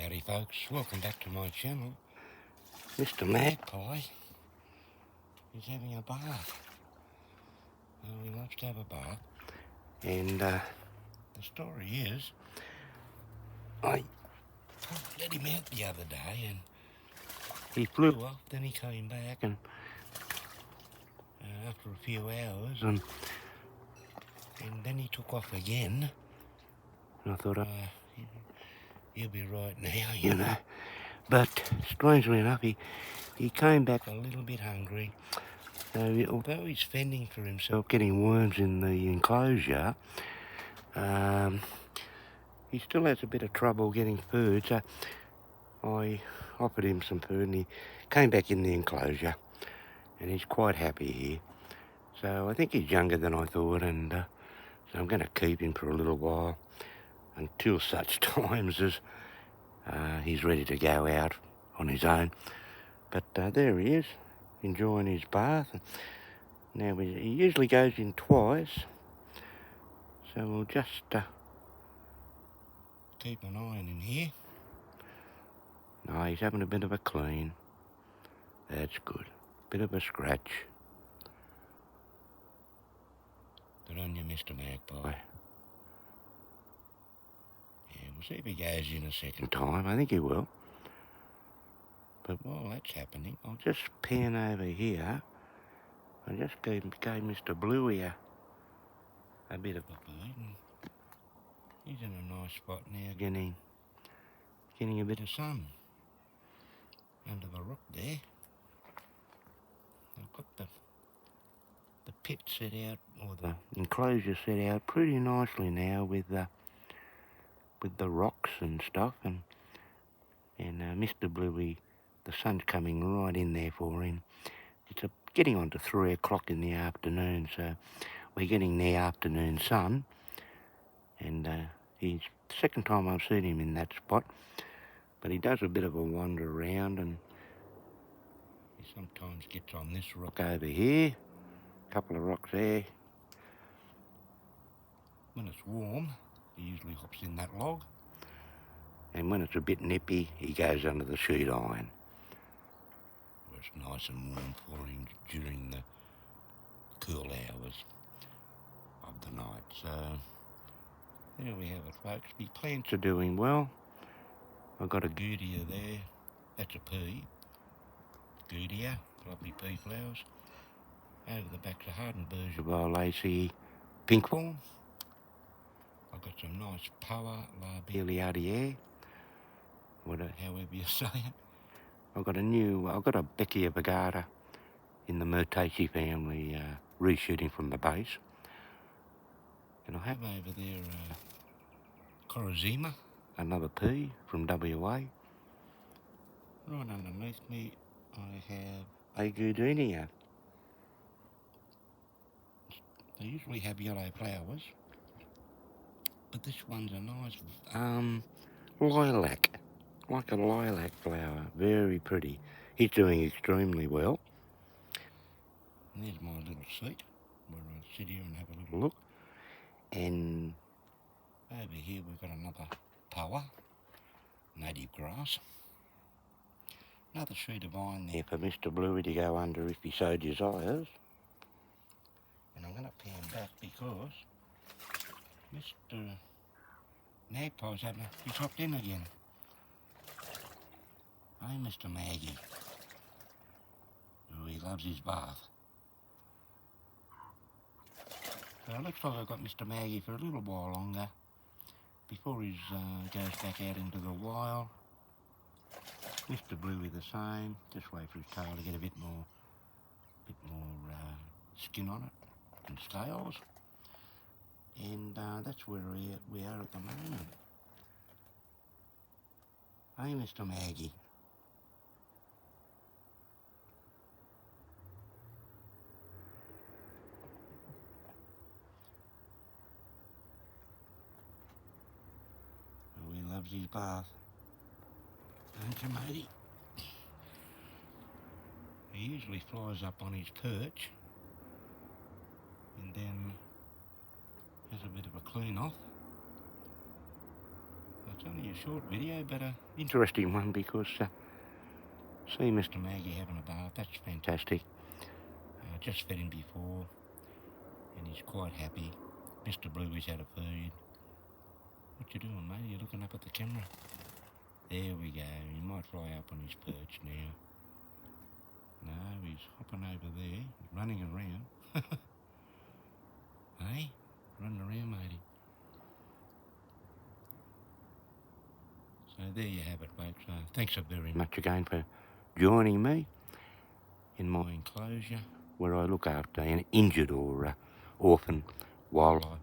Howdy folks, welcome back to my channel. Mr Magpie is having a bath. He loves to have a bath. And the story is, I let him out the other day and he flew off, then he came back and after a few hours and then he took off again. And I thought, he'll be right now, you know. But strangely enough, he came back a little bit hungry. So although he's fending for himself, getting worms in the enclosure, he still has a bit of trouble getting food. So I offered him some food and he came back in the enclosure and he's quite happy here. So I think he's younger than I thought, and so I'm going to keep him for a little while until such times as he's ready to go out on his own. But there he is, enjoying his bath. Now he usually goes in twice, so we'll just keep an eye on him here. No, he's having a bit of a clean. That's good. Bit of a scratch. Good on you, Mr Magpie. Yeah, we'll see if he goes in a second time. I think he will. But while that's happening, I'll just pan over here. I just gave Mr Bluey a bit of a food. And he's in a nice spot now, getting a bit of sun under the rock there. I've got the pit set out, or the enclosure set out pretty nicely now with the rocks and stuff, and Mr Bluey, the sun's coming right in there for him. It's getting on to 3 o'clock in the afternoon, so we're getting the afternoon sun, and he's the second time I've seen him in that spot, but he does a bit of a wander around, and he sometimes gets on this rock over here, a couple of rocks there. When it's warm, he usually hops in that log, and when it's a bit nippy, he goes under the sheet iron, where it's nice and warm for him during the cool hours of the night. So there we have it, folks. The plants are doing well. I've got a Goudia there. That's a pea. Goudia, lovely pea flowers. Over the back's a Hardenbergia violacea pink form. I've got some nice Poa labelliardiae, however you say it. I've got a Beckia vigata in the Myrtaceae family, reshooting from the base. And I have over there Corazima, another pea from WA. Right underneath me I have a Gardenia. They usually have yellow flowers, but this one's a nice lilac, like a lilac flower, very pretty. He's doing extremely well. And there's my little seat where I sit here and have a little look. And over here we've got another Poa, native grass. Another sheet of iron there for Mr Bluey to go under if he so desires. And I'm going to pan back because Mr Magpie's he's hopped in again. Hey, Mr Maggie. Oh, he loves his bath. So it looks like I've got Mr Maggie for a little while longer before he goes back out into the wild. Mr Bluey the same. Just wait for his tail to get a bit more skin on it and scales. And that's where we are at the moment. Hey, Mr Maggie. Oh, he loves his bath. Don't you, matey? He usually flies up on his perch and then has a bit of a clean off. It's only only a short video, but an interesting one because see Mr Maggie having a bath, that's fantastic. Just fed him before and he's quite happy. Mr Bluey's had a feed. What you doing, mate? You're looking up at the camera? There we go. He might fly up on his perch now. No, he's hopping over there, running around. Hey, running around, matey. So there you have it, folks. Thanks so very much again for joining me in my enclosure where I look after an injured or orphan wildlife.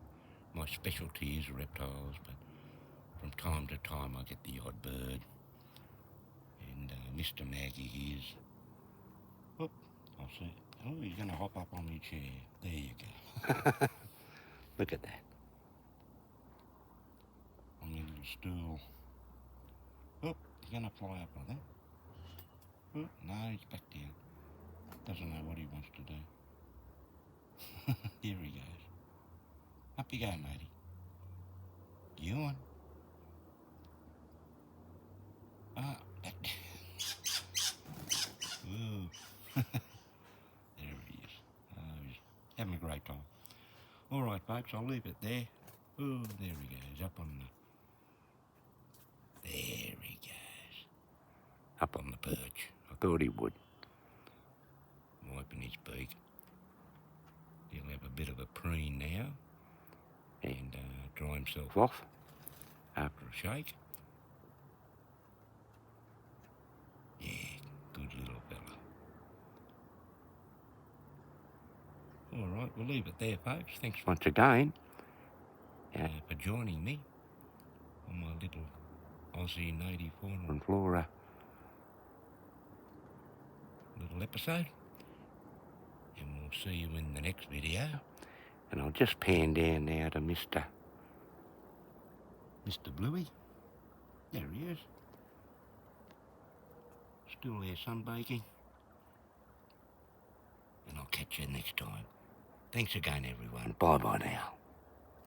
My specialty is reptiles, but from time to time I get the odd bird. And Mr Maggie is... Oh, I'll see. Oh, he's going to hop up on my chair. There you go. Look at that. On my little stool. Oh, he's going to fly up like that. Oh, no, he's back down. Doesn't know what he wants to do. Here he goes. Up you go, matey. You on? Ah, back down. Ooh. There he is. He's having a great time. All right, folks, I'll leave it there. Oh, there he goes, up on the... There he goes. Up on the perch. I thought he would. Wiping his beak. He'll have a bit of a preen now and dry himself off after a shake. Yeah, good little fella. All right, we'll leave it there, folks. Thanks once again for joining me on my little Aussie native fauna and flora little episode. And we'll see you in the next video. And I'll just pan down now to Mr Bluey. There he is. Still there sunbaking. And I'll catch you next time. Thanks again, everyone. Bye-bye now.